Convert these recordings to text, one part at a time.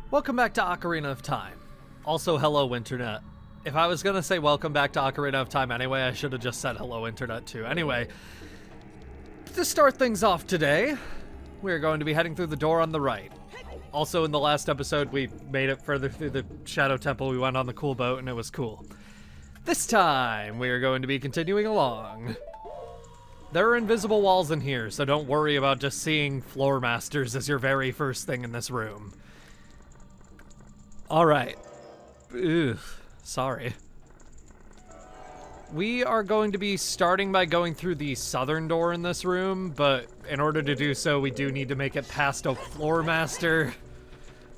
Welcome back to Ocarina of Time. Also, hello, Internet. If I was gonna say welcome back to Ocarina of Time anyway, I should have just said hello, Internet, too. Anyway, to start things off today, we're going to be heading through the door on the right. Also, in the last episode, we made it further through the Shadow Temple. We went on the cool boat, and it was cool. This time, we are going to be continuing along. There are invisible walls in here, so don't worry about just seeing floor masters as your very first thing in this room. Alright. Ugh, sorry. We are going to be starting by going through the southern door in this room, but in order to do so, we do need to make it past a floor master.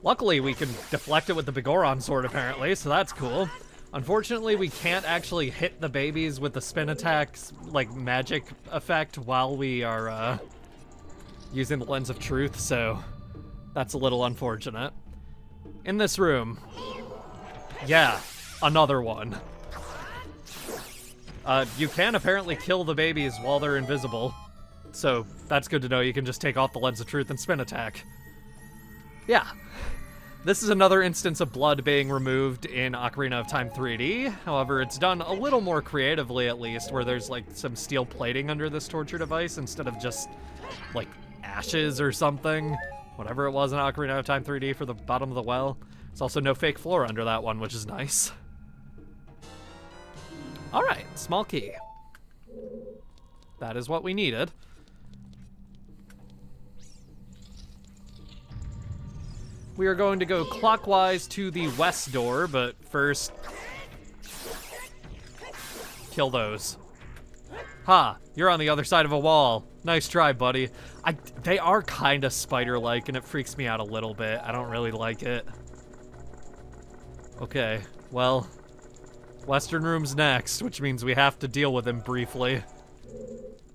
Luckily, we can deflect it with the Bigoron sword, apparently, so that's cool. Unfortunately, we can't actually hit the babies with the spin attacks, like, magic effect while we are, using the Lens of Truth, so that's a little unfortunate. In this room. Yeah, another one. You can apparently kill the babies while they're invisible, so that's good to know. You can just take off the Lens of Truth and spin attack. Yeah. This is another instance of blood being removed in Ocarina of Time 3D. However, it's done a little more creatively, at least, where there's, like, some steel plating under this torture device instead of just, like, ashes or something. Whatever it was in Ocarina of Time 3D for the bottom of the well. There's also no fake floor under that one, which is nice. Alright, small key. That is what we needed. We are going to go clockwise to the west door, but first... kill those. Ha! You're on the other side of a wall. Nice try, buddy. They are kind of spider-like, and it freaks me out a little bit. I don't really like it. Okay, well... Western room's next, which means we have to deal with him briefly.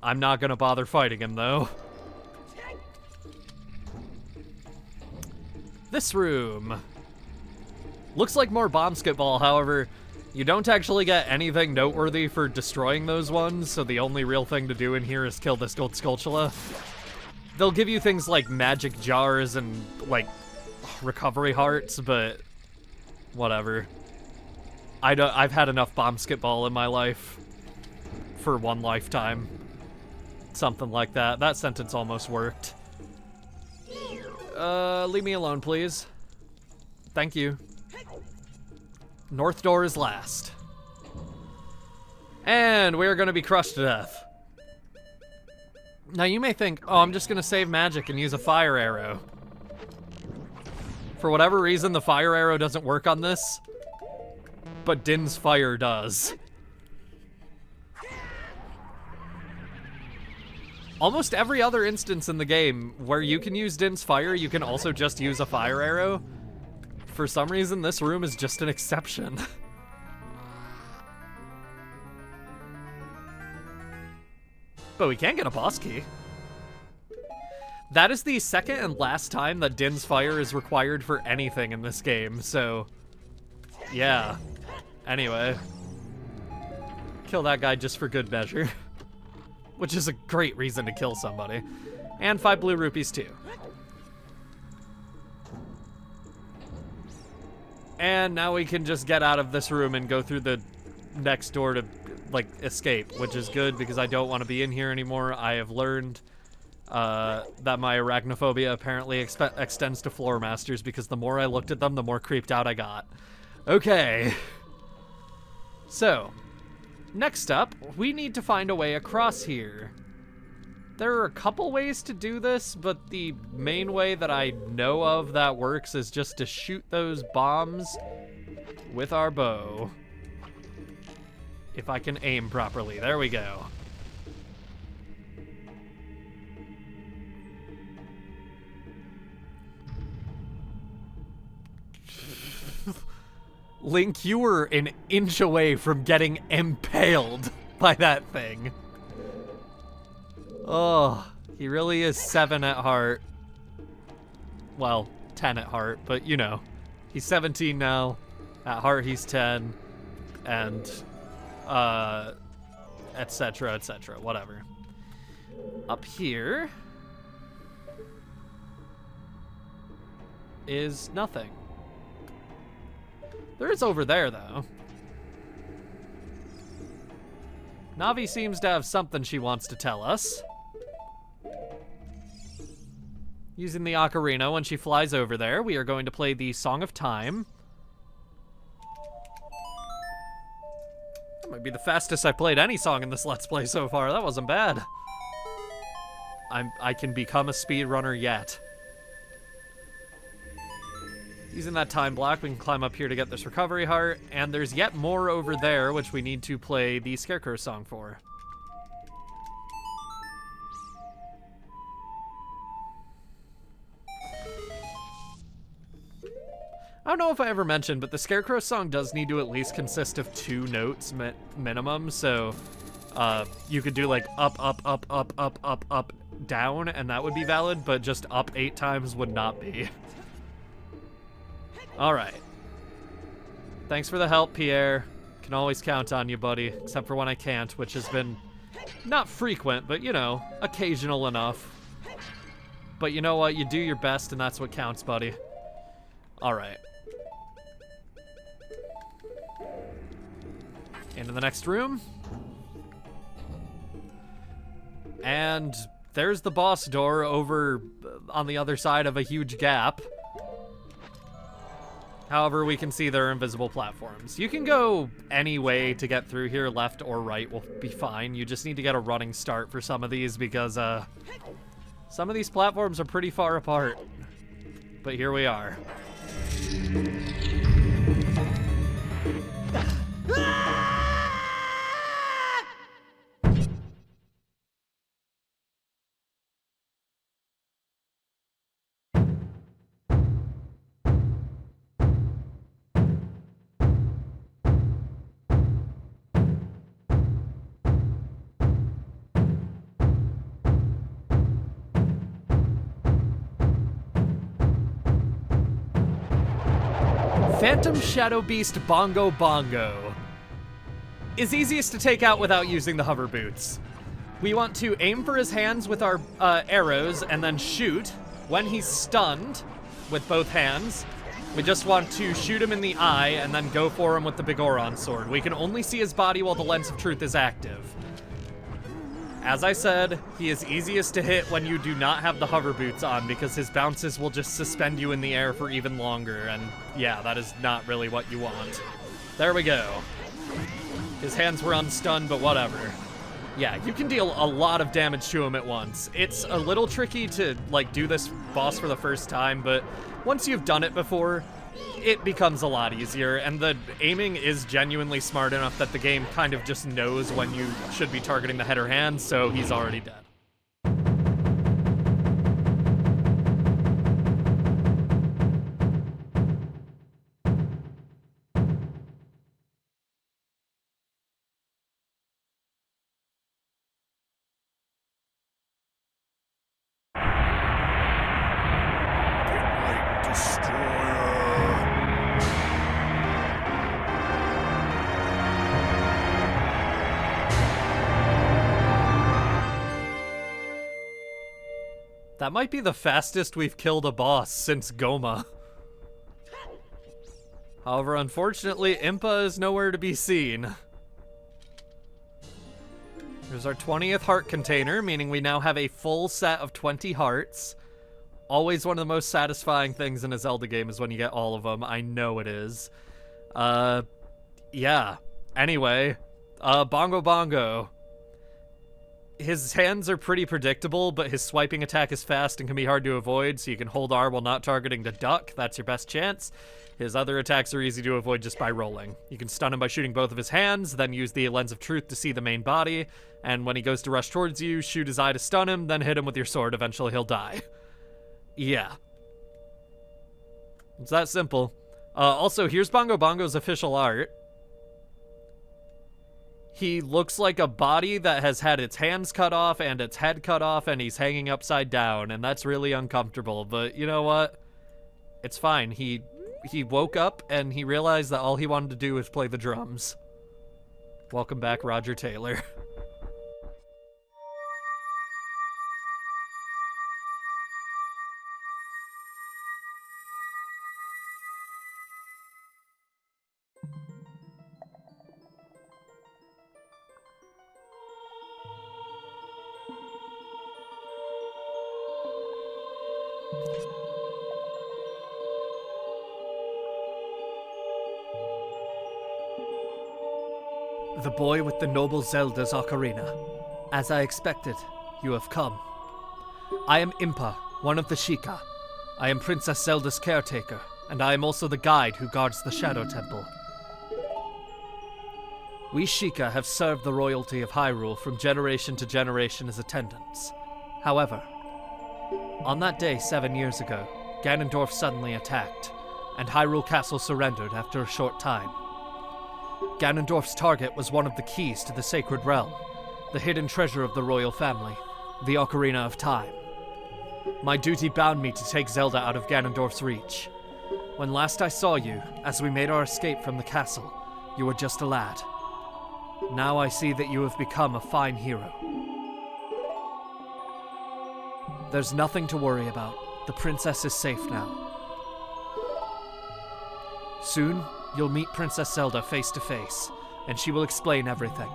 I'm not gonna bother fighting him, though. This room. Looks like more Bombskit-Ball, however, you don't actually get anything noteworthy for destroying those ones, so the only real thing to do in here is kill this Gold Skulltula. They'll give you things like magic jars and, like, recovery hearts, but whatever. I've had enough Bombskit-Ball in my life for one lifetime. Something like that. That sentence almost worked. Leave me alone, please. Thank you. North door is last. And we're gonna be crushed to death. Now you may think, oh, I'm just gonna save magic and use a fire arrow. For whatever reason, the fire arrow doesn't work on this, but Din's fire does. Almost every other instance in the game where you can use Din's fire, you can also just use a fire arrow. For some reason, this room is just an exception. But we can get a boss key. That is the second and last time that Din's fire is required for anything in this game, so... yeah. Anyway. Kill that guy just for good measure. Which is a great reason to kill somebody. And 5 blue rupees, too. And now we can just get out of this room and go through the next door to, like, escape, which is good because I don't want to be in here anymore. I have learned that my arachnophobia apparently extends to floor masters because the more I looked at them, the more creeped out I got. Okay. So, next up, we need to find a way across here. There are a couple ways to do this, but the main way that I know of that works is just to shoot those bombs with our bow. If I can aim properly. There we go. Link, you were an inch away from getting impaled by that thing. Oh, he really is 7 at heart. Well, 10 at heart, but you know. He's 17 now. At heart, he's 10. And, etc., etc., whatever. Up here is nothing. There is over there, though. Navi seems to have something she wants to tell us. Using the ocarina, when she flies over there, we are going to play the Song of Time. That might be the fastest I've played any song in this Let's Play so far. That wasn't bad. I can become a speedrunner yet. Using that time block, we can climb up here to get this recovery heart, and there's yet more over there, which we need to play the Scarecrow song for. I don't know if I ever mentioned, but the Scarecrow song does need to at least consist of 2 notes minimum, so you could do like up, up, up, up, up, up, up, down, and that would be valid, but just up 8 times would not be. Alright. Thanks for the help, Pierre. Can always count on you, buddy, except for when I can't, which has been not frequent, but, you know, occasional enough. But you know what? You do your best, and that's what counts, buddy. Alright. Into the next room. And there's the boss door over on the other side of a huge gap. However, we can see there are invisible platforms. You can go any way to get through here, left or right will be fine. You just need to get a running start for some of these because some of these platforms are pretty far apart. But here we are. Phantom Shadow Beast Bongo Bongo is easiest to take out without using the hover boots. We want to aim for his hands with our arrows and then shoot. When he's stunned with both hands, we just want to shoot him in the eye and then go for him with the Bigoron sword. We can only see his body while the Lens of Truth is active. As I said, he is easiest to hit when you do not have the hover boots on because his bounces will just suspend you in the air for even longer, and yeah, that is not really what you want. There we go. His hands were unstunned, but whatever. Yeah, you can deal a lot of damage to him at once. It's a little tricky to, like, do this boss for the first time, but once you've done it before, it becomes a lot easier, and the aiming is genuinely smart enough that the game kind of just knows when you should be targeting the head or hand, so he's already dead. That might be the fastest we've killed a boss since Goma. However, unfortunately, Impa is nowhere to be seen. Here's our 20th heart container, meaning we now have a full set of 20 hearts. Always one of the most satisfying things in a Zelda game is when you get all of them. I know it is. Yeah. Anyway, Bongo Bongo. His hands are pretty predictable, but his swiping attack is fast and can be hard to avoid, so you can hold R while not targeting to duck. That's your best chance. His other attacks are easy to avoid just by rolling. You can stun him by shooting both of his hands, then use the Lens of Truth to see the main body, and when he goes to rush towards you, shoot his eye to stun him, then hit him with your sword. Eventually he'll die. Yeah. It's that simple. Also, here's Bongo Bongo's official art. He looks like a body that has had its hands cut off and its head cut off, and he's hanging upside down, and that's really uncomfortable, but you know what? It's fine. He woke up, and he realized that all he wanted to do was play the drums. Welcome back, Roger Taylor. The boy with the noble Zelda's Ocarina. As I expected, you have come. I am Impa, one of the Sheikah. I am Princess Zelda's caretaker, and I am also the guide who guards the Shadow Temple. We Sheikah have served the royalty of Hyrule from generation to generation as attendants. However, on that day 7 years ago, Ganondorf suddenly attacked, and Hyrule Castle surrendered after a short time. Ganondorf's target was one of the keys to the Sacred Realm, the hidden treasure of the royal family, the Ocarina of Time. My duty bound me to take Zelda out of Ganondorf's reach. When last I saw you, as we made our escape from the castle, you were just a lad. Now I see that you have become a fine hero. There's nothing to worry about. The princess is safe now. Soon, you'll meet Princess Zelda face to face, and she will explain everything.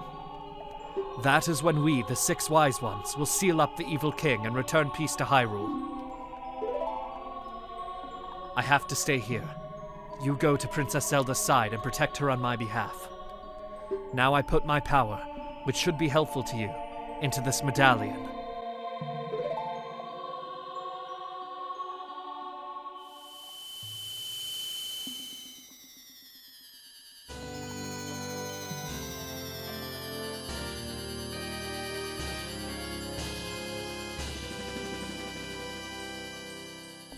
That is when we, the 6 Wise Ones, will seal up the evil king and return peace to Hyrule. I have to stay here. You go to Princess Zelda's side and protect her on my behalf. Now I put my power, which should be helpful to you, into this medallion.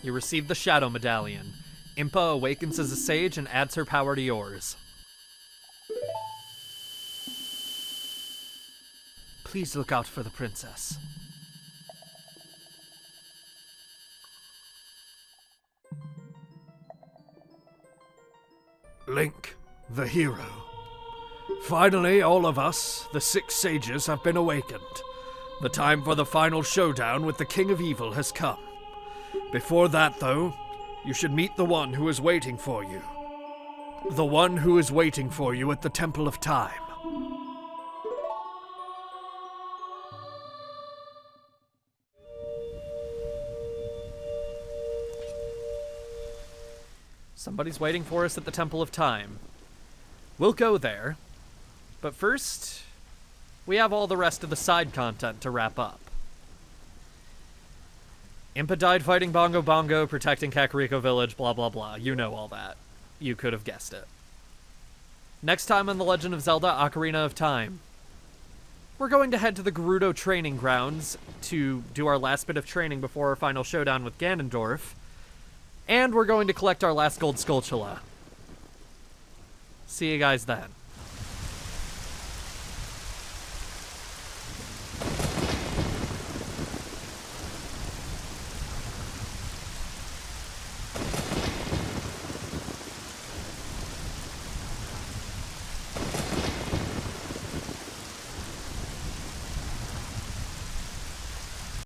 You receive the Shadow Medallion. Impa awakens as a sage and adds her power to yours. Please look out for the princess. Link, the hero. Finally, all of us, the 6 sages, have been awakened. The time for the final showdown with the King of Evil has come. Before that, though, you should meet the one who is waiting for you. The one who is waiting for you at the Temple of Time. Somebody's waiting for us at the Temple of Time. We'll go there. But first, we have all the rest of the side content to wrap up. Impa died fighting Bongo, protecting Kakariko Village, blah blah blah. You know all that. You could have guessed it. Next time on The Legend of Zelda Ocarina of Time, we're going to head to the Gerudo training grounds to do our last bit of training before our final showdown with Ganondorf, and we're going to collect our last gold Skulltula. See you guys then.